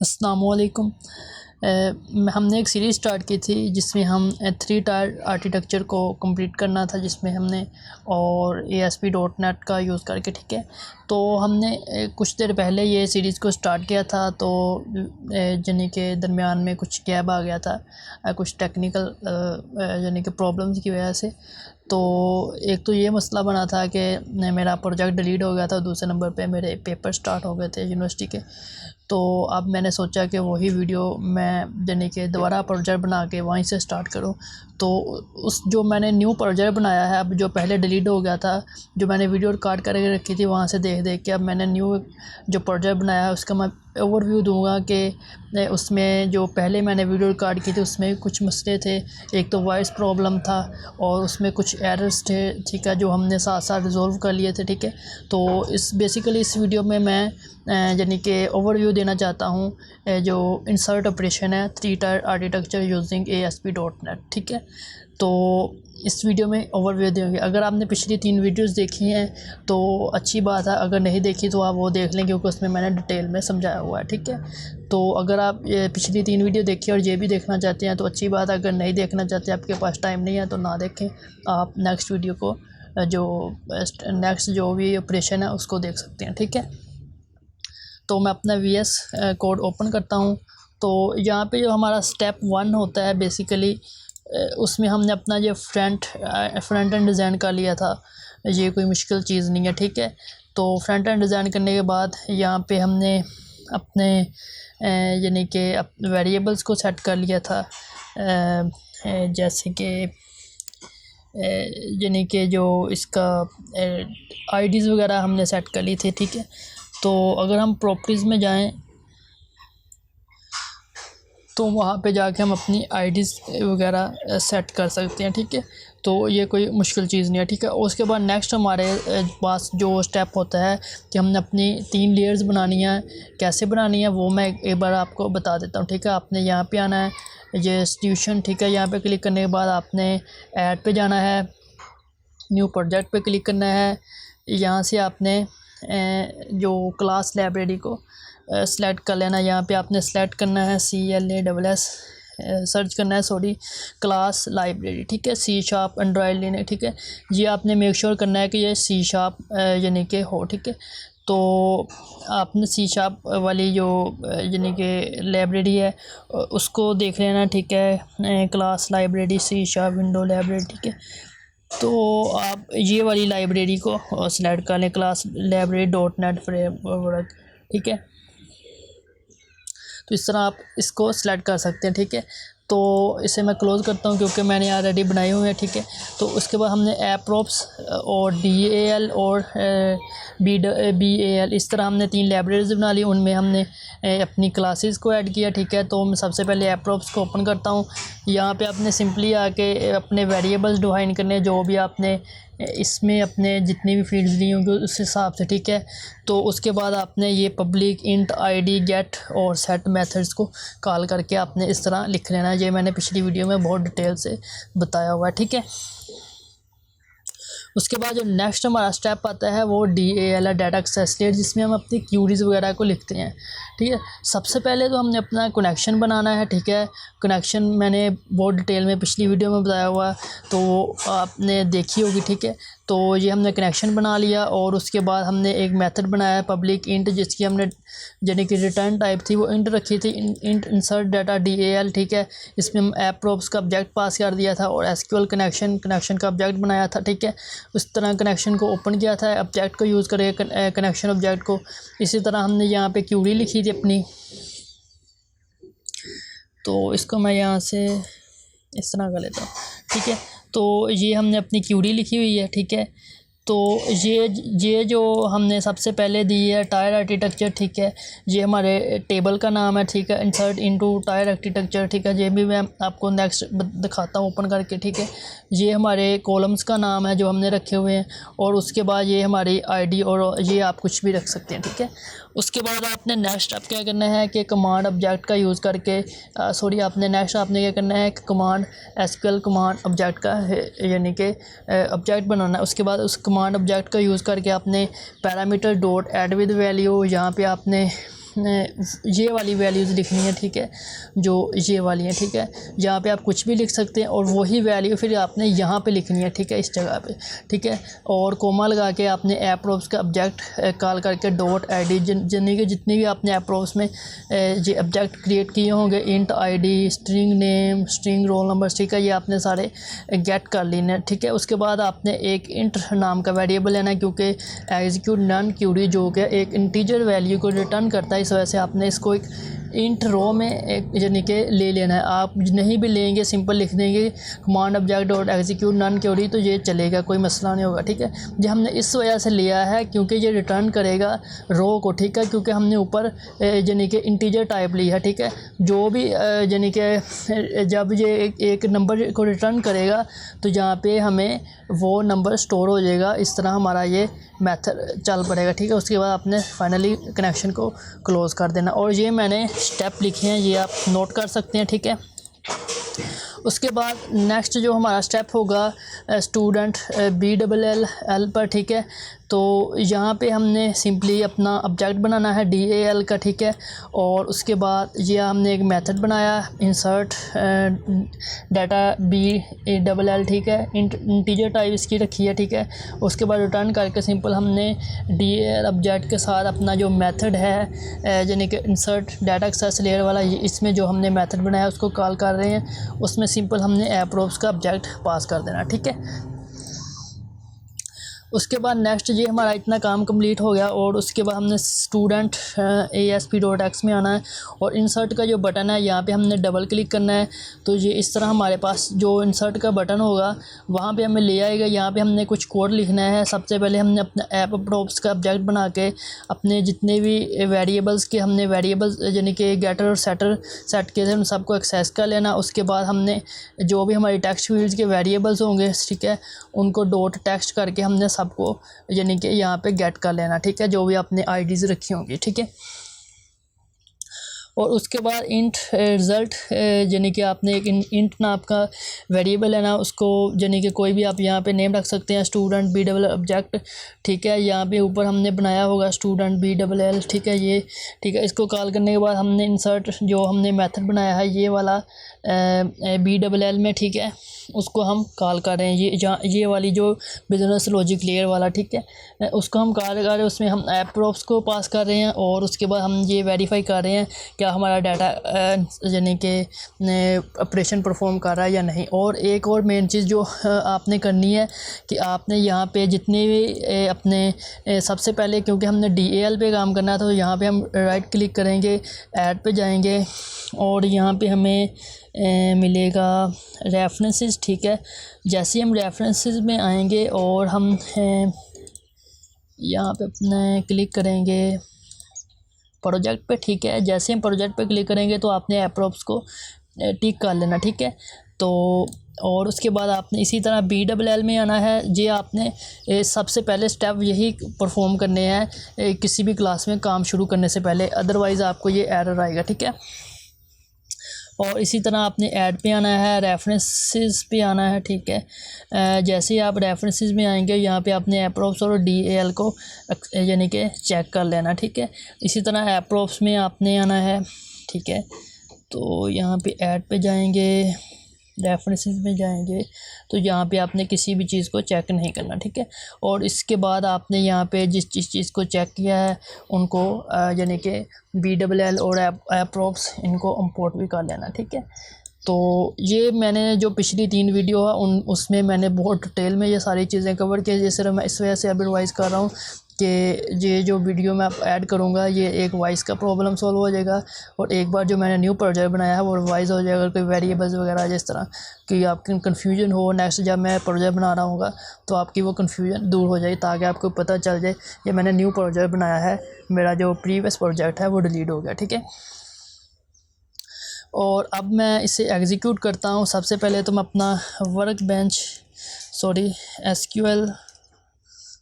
अस्सलामुअलैकुम। हमने एक सीरीज़ स्टार्ट की थी जिसमें हम 3 टायर आर्किटेक्चर को कंप्लीट करना था, जिसमें हमने और ASP.NET का यूज़ करके, ठीक है। तो हमने कुछ देर पहले ये सीरीज़ को स्टार्ट किया था, तो यानी कि दरमियान में कुछ गैप आ गया था, कुछ टेक्निकल यानी कि प्रॉब्लम्स की वजह से। तो एक तो ये मसला बना था कि मेरा प्रोजेक्ट डिलीट हो गया था, दूसरे नंबर पे मेरे पेपर स्टार्ट हो गए थे यूनिवर्सिटी के। तो अब मैंने सोचा कि वही वीडियो मैं यानी कि दोबारा प्रोजेक्ट बना के वहीं से स्टार्ट करूं। तो उस जो मैंने न्यू प्रोजेक्ट बनाया है, अब जो पहले डिलीट हो गया था, जो मैंने वीडियो रिकॉर्ड करके रखी थी, वहाँ से देख देख के अब मैंने न्यू जो प्रोजेक्ट बनाया है उसका मैं ओवरव्यू दूंगा कि उसमें जो पहले मैंने वीडियो रिकॉर्ड की थी उसमें कुछ मसले थे। एक तो वॉइस प्रॉब्लम था और उसमें कुछ एरर्स थे, ठीक है, जो हमने साथ साथ रिजॉल्व कर लिए थे, ठीक है। तो बेसिकली इस वीडियो में मैं यानी कि ओवरव्यू देना चाहता हूँ जो इंसर्ट ऑपरेशन है 3 टायर आर्किटेक्चर यूजिंग ASP.NET, ठीक है। तो इस वीडियो में ओवरव्यू देंगे। अगर आपने पिछली 3 वीडियोस देखी हैं तो अच्छी बात है, अगर नहीं देखी तो आप वो देख लें, क्योंकि उसमें मैंने डिटेल में समझाया हुआ है, ठीक है। तो अगर आप ये पिछली 3 वीडियो देखी और ये भी देखना चाहते हैं तो अच्छी बात है, अगर नहीं देखना चाहते, आपके पास टाइम नहीं है तो ना देखें, आप नेक्स्ट वीडियो को जो नेक्स्ट जो भी ऑपरेशन है उसको देख सकते हैं, ठीक है। तो मैं अपना VS कोड ओपन करता हूँ। तो यहाँ पे जो हमारा स्टेप 1 होता है बेसिकली, उसमें हमने अपना ये फ्रंट एंड डिज़ाइन कर लिया था। ये कोई मुश्किल चीज़ नहीं है, ठीक है। तो फ्रंट एंड डिज़ाइन करने के बाद यहाँ पे हमने अपने यानी कि वेरिएबल्स को सेट कर लिया था, जैसे कि यानी कि जो इसका IDs वगैरह हमने सेट कर ली थी, ठीक है। तो अगर हम प्रॉपर्टीज़ में जाएं तो वहाँ पे जाके हम अपनी IDs वगैरह सेट कर सकते हैं, ठीक है। तो ये कोई मुश्किल चीज़ नहीं है, ठीक है। उसके बाद नेक्स्ट हमारे पास जो स्टेप होता है कि हमने अपनी 3 लेयर्स बनानी है। कैसे बनानी है वो मैं एक बार आपको बता देता हूँ, ठीक है। आपने यहाँ पे आना है, ये इंस्टीट्यूशन, ठीक है। यहाँ पे क्लिक करने के बाद आपने ऐड पे जाना है, न्यू प्रोजेक्ट पे क्लिक करना है। यहाँ से आपने जो क्लास लाइब्रेरी को सेलेक्ट कर लेना। यहाँ पे आपने सेलेक्ट करना है CLASS सर्च करना है, सॉरी, क्लास लाइब्रेरी, ठीक है। C# एंड्रॉयड लेने, ठीक है। ये आपने मेक श्योर करना है कि ये C# यानी कि हो, ठीक है। तो आपने C# वाली जो यानी कि लाइब्रेरी है उसको देख लेना, ठीक है। Class library C# window library, ठीक है। तो आप ये वाली लाइब्रेरी को सेलेक्ट कर लें, क्लास लाइब्रेरी .NET फ्रेमवर्क, ठीक है। तो इस तरह आप इसको सेलेक्ट कर सकते हैं, ठीक है। तो इसे मैं क्लोज़ करता हूँ क्योंकि मैंने ऑलरेडी बनाए हुए हैं, ठीक है। तो उसके बाद हमने AppRops और DAL और BAL, इस तरह हमने 3 लाइब्रेरीज बना ली। उनमें हमने अपनी क्लासेस को ऐड किया, ठीक है। तो मैं सबसे पहले AppRops को ओपन करता हूँ। यहाँ पे आपने सिंपली आके अपने वेरिएबल्स डिफाइन करने, जो भी आपने इसमें अपने जितनी भी फील्ड्स दी होंगी उस हिसाब से, ठीक है। तो उसके बाद आपने ये पब्लिक इंट ID गेट और सेट मेथड्स को कॉल करके आपने इस तरह लिख लेना है। ये मैंने पिछली वीडियो में बहुत डिटेल से बताया हुआ है, ठीक है। उसके बाद जो नेक्स्ट हमारा स्टेप आता है वो DAL है, डाटा एक्सेस लेयर, जिसमें हम अपनी क्यूरीज़ वगैरह को लिखते हैं, ठीक है। सबसे पहले तो हमने अपना कनेक्शन बनाना है, ठीक है। कनेक्शन मैंने बहुत डिटेल में पिछली वीडियो में बताया हुआ, तो आपने देखी होगी, ठीक है। तो ये हमने कनेक्शन बना लिया और उसके बाद हमने एक मेथड बनाया है पब्लिक इंट, जिसकी हमने यानी कि रिटर्न टाइप थी वो इंट रखी थी, इंट इंसर्ट डाटा DAL, ठीक है। इसमें हम AppRops का ऑब्जेक्ट पास कर दिया था और SQL कनेक्शन का ऑब्जेक्ट बनाया था, ठीक है। उस तरह कनेक्शन को ओपन किया था ऑब्जेक्ट को यूज़ करके, कनेक्शन ऑब्जेक्ट को। इसी तरह हमने यहाँ पे क्यूरी लिखी थी अपनी। तो इसको मैं यहाँ से इस तरह कर लेता हूँ, ठीक है। तो ये हमने अपनी क्यूरी लिखी हुई है, ठीक है। तो ये जो हमने सबसे पहले दी है टायर आर्किटेक्चर, ठीक है। ये हमारे टेबल का नाम है, ठीक है, इंसर्ट इनटू टायर आर्किटेक्चर, ठीक है। ये भी मैं आपको नेक्स्ट दिखाता हूँ ओपन करके, ठीक है। ये हमारे कॉलम्स का नाम है जो हमने रखे हुए हैं, और उसके बाद ये हमारी ID, और ये आप कुछ भी रख सकते हैं, ठीक है। उसके बाद आपने नेक्स्ट स्टेप क्या करना है कि कमांड ऑब्जेक्ट का यूज़ करके आपने क्या करना है कि कमांड SQL कमांड ऑब्जेक्ट का यानी कि ऑब्जेक्ट बनाना है। उसके बाद उस कमांड ऑब्जेक्ट का यूज़ करके आपने parameter dot add with value, यहाँ पे आपने ये वाली वैल्यूज़ लिखनी है, ठीक है, जो ये वाली है, ठीक है। यहाँ पे आप कुछ भी लिख सकते हैं और वही वैल्यू फिर आपने यहाँ पे लिखनी है, ठीक है, इस जगह पे, ठीक है। और कोमा लगा के आपने एप्रोब्स का ऑब्जेक्ट कॉल करके डॉट आई डी यानी कि जितनी भी आपने एप्रोब्स में ये ऑब्जेक्ट क्रिएट किए होंगे, int ID, string name, string roll number, ठीक है, ये आपने सारे गेट कर लेने, ठीक है। उसके बाद आपने एक इंट नाम का वेरिएबल लेना है, क्योंकि एग्जीक्यूट नन क्यूरी जो कि एक इंटीजर वैल्यू को रिटर्न करता है, इस वजह से आपने इसको एक इंट रो में एक यानी कि ले लेना है। आप नहीं भी लेंगे, सिंपल लिख देंगे command object dot execute non query, तो ये चलेगा, कोई मसला नहीं होगा, ठीक है। ये हमने इस वजह से लिया है क्योंकि ये रिटर्न करेगा रो को, ठीक है, क्योंकि हमने ऊपर यानी कि इंटीजर टाइप ली है, ठीक है। जो भी यानी कि जब ये एक नंबर को रिटर्न करेगा तो यहाँ पे हमें वो नंबर स्टोर हो जाएगा। इस तरह हमारा ये मेथड चल पड़ेगा, ठीक है। उसके बाद आपने फाइनली कनेक्शन को क्लोज़ कर देना। और ये मैंने स्टेप लिखे हैं, ये आप नोट कर सकते हैं, ठीक है। उसके बाद नेक्स्ट जो हमारा स्टेप होगा स्टूडेंट BLL पर, ठीक है। तो यहाँ पे हमने सिंपली अपना ऑब्जेक्ट बनाना है DAL का, ठीक है। और उसके बाद ये हमने एक मेथड बनाया इंसर्ट डाटा BLL, ठीक है, इंटीजर टाइप इसकी रखी है, ठीक है। उसके बाद रिटर्न करके सिंपल हमने DAL ऑब्जेक्ट के साथ अपना जो मेथड है यानी कि इंसर्ट डाटा एक्सेस लेयर वाला, इसमें जो हमने मेथड बनाया उसको कॉल कर रहे हैं। उसमें सिंपल हमने एप्रोब्स का ऑब्जेक्ट पास कर देना, ठीक है। उसके बाद नेक्स्ट ये हमारा इतना काम कंप्लीट हो गया। और उसके बाद हमने स्टूडेंट ASP.X में आना है और इंसर्ट का जो बटन है यहाँ पे हमने डबल क्लिक करना है। तो ये इस तरह हमारे पास जो इंसर्ट का बटन होगा वहाँ पे हमें ले आएगा। यहाँ पे हमने कुछ कोड लिखना है। सबसे पहले हमने अपना एप्रोब्स का ऑब्जेक्ट बना के अपने जितने भी वेरिएबल्स के हमने वेरिएबल्स यानी कि गेटर और सेटर सेट किए थे उन सबको एक्सेस कर लेना। उसके बाद हमने जो भी हमारी टेक्स्ट फील्ड्स के वेरिएबल्स होंगे, ठीक है, उनको डॉट टेक्स्ट करके हमने सबको यानी कि यहाँ पे गेट कर लेना, ठीक है, जो भी आपने आईडीज़ रखी होंगी, ठीक है। और उसके बाद इंट रिज़ल्ट यानी कि आपने एक इंट नाम का वेरिएबल है ना, उसको यानी कि कोई भी आप यहाँ पे नेम रख सकते हैं, स्टूडेंट BLL ऑब्जेक्ट, ठीक है। यहाँ पे ऊपर हमने बनाया होगा स्टूडेंट BLL, ठीक है, ये, ठीक है। इसको कॉल करने के बाद हमने इंसर्ट जो हमने मेथड बनाया है ये वाला BLL में, ठीक है, उसको हम कॉल कर रहे हैं, ये वाली जो बिजनेस लॉजिक लेयर वाला, ठीक है, उसको हम कॉल कर रहे हैं। उसमें हम एप्रोब्स को पास कर रहे हैं और उसके बाद हम ये वेरीफाई कर रहे हैं क्या हमारा डाटा यानी कि ऑपरेशन परफॉर्म कर रहा है या नहीं। और एक और मेन चीज़ जो आपने करनी है कि आपने यहाँ पे जितने भी अपने सबसे पहले क्योंकि हमने DAL पे काम करना है तो यहाँ पे हम राइट क्लिक करेंगे, ऐड पे जाएंगे और यहाँ पे हमें मिलेगा रेफरेंसेस, ठीक है। जैसे ही हम रेफरेंसेस में आएंगे और हम यहाँ पे अपने क्लिक करेंगे प्रोजेक्ट पे, ठीक है। जैसे हम प्रोजेक्ट पे क्लिक करेंगे तो आपने एप्रोब्स को टिक कर लेना, ठीक है। तो और उसके बाद आपने इसी तरह BLL में आना है। ये आपने सबसे पहले स्टेप यही परफॉर्म करने हैं किसी भी क्लास में काम शुरू करने से पहले, अदरवाइज़ आपको ये एरर आएगा, ठीक है। और इसी तरह आपने ऐड पे आना है, रेफरेंसेस पे आना है, ठीक है। जैसे ही आप रेफरेंसेस में आएंगे यहाँ पे आपने एप्रोब्स और DAL को यानी कि चेक कर लेना, ठीक है। इसी तरह एप्रोब्स में आपने आना है, ठीक है। तो यहाँ पे ऐड पे जाएंगे, रेफरेंसेस में जाएंगे तो यहाँ पे आपने किसी भी चीज़ को चेक नहीं करना, ठीक है। और इसके बाद आपने यहाँ पे जिस चीज़ को चेक किया है उनको यानी कि BLL और एप्रोब्स इनको इंपोर्ट भी कर लेना, ठीक है। तो ये मैंने जो पिछली 3 वीडियो है उसमें मैंने बहुत डिटेल में ये सारी चीज़ें कवर की, जैसे मैं इस वजह से अब रिवाइज़ कर रहा हूँ कि ये जो वीडियो मैं ऐड करूँगा ये एक वॉइस का प्रॉब्लम सॉल्व हो जाएगा और एक बार जो मैंने न्यू प्रोजेक्ट बनाया है वो रिवाइज़ हो जाएगा। कोई वेरिएबल्स वगैरह जिस तरह कि आपकी कन्फ्यूजन हो नेक्स्ट जब मैं प्रोजेक्ट बना रहा हूँ तो आपकी वो कन्फ्यूजन दूर हो जाए, ताकि आपको पता चल जाए कि मैंने न्यू प्रोजेक्ट बनाया है, मेरा जो प्रीवियस प्रोजेक्ट है वो डिलीट हो गया, ठीक है। और अब मैं इसे एग्जीक्यूट करता हूँ। सबसे पहले तो मैं अपना SQL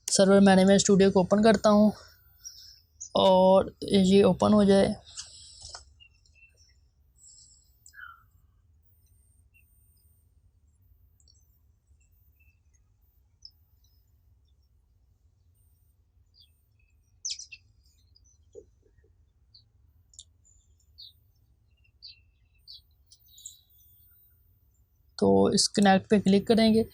सर्वर मैनेजमेंट स्टूडियो को ओपन करता हूँ और ये ओपन हो जाए। तो इस कनेक्ट पे क्लिक करेंगे।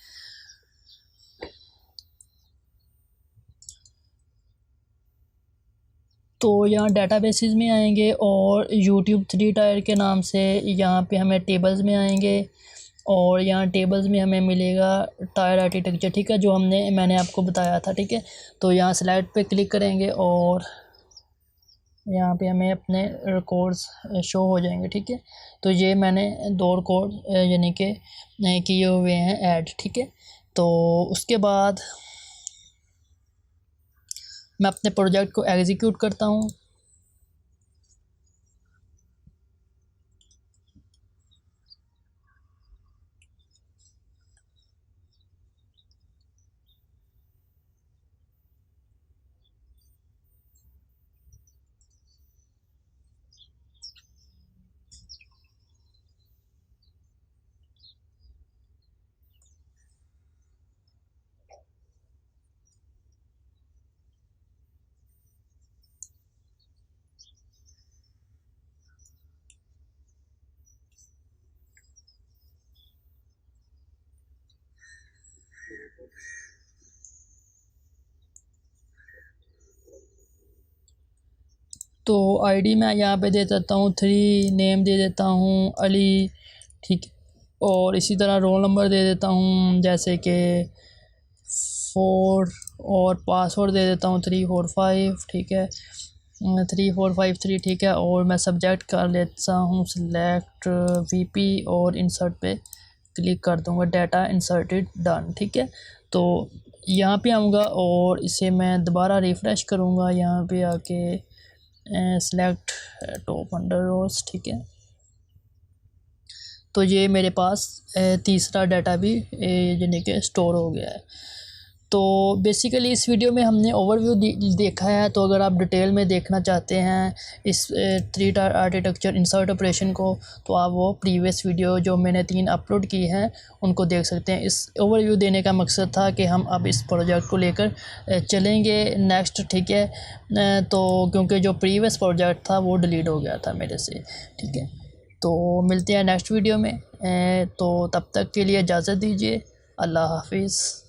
तो यहाँ डाटाबेसेस में आएंगे और यूट्यूब 3 टायर के नाम से यहाँ पे हमें टेबल्स में आएंगे और यहाँ टेबल्स में हमें मिलेगा टायर आर्किटेक्चर, ठीक है, जो मैंने आपको बताया था, ठीक है। तो यहाँ स्लाइड पे क्लिक करेंगे और यहाँ पे हमें अपने रिकॉर्ड्स शो हो जाएंगे, ठीक है। तो ये मैंने 2 रिकॉर्ड यानी कि किए हुए हैं ऐड, ठीक है। तो उसके बाद मैं अपने प्रोजेक्ट को एग्जीक्यूट करता हूँ। तो आईडी मैं यहाँ पे दे देता हूँ 3, नेम दे देता हूँ अली, ठीक है। और इसी तरह रोल नंबर दे देता हूँ जैसे कि 4 और पासवर्ड दे देता हूँ 345, ठीक है, 3453, ठीक है। और मैं सब्जेक्ट कर लेता हूँ सिलेक्ट वीपी और इंसर्ट पे क्लिक कर दूँगा, डाटा इंसर्टेड डन, ठीक है। तो यहाँ पे आऊँगा और इसे मैं दोबारा रिफ़्रेश करूँगा, यहाँ पे आके सेलेक्ट टॉप अंडर रोज, ठीक है। तो ये मेरे पास तीसरा डाटा भी यानी कि स्टोर हो गया है। तो बेसिकली इस वीडियो में हमने ओवरव्यू देखा है। तो अगर आप डिटेल में देखना चाहते हैं इस 3 टायर आर्किटेक्चर इंसर्ट ऑपरेशन को, तो आप वो प्रीवियस वीडियो जो मैंने 3 अपलोड की हैं उनको देख सकते हैं। इस ओवरव्यू देने का मकसद था कि हम अब इस प्रोजेक्ट को लेकर चलेंगे नेक्स्ट, ठीक है। तो क्योंकि जो प्रीवियस प्रोजेक्ट था वो डिलीट हो गया था मेरे से, ठीक है। तो मिलते हैं नेक्स्ट वीडियो में। तो तब तक के लिए इजाज़त दीजिए। अल्लाह हाफिज़।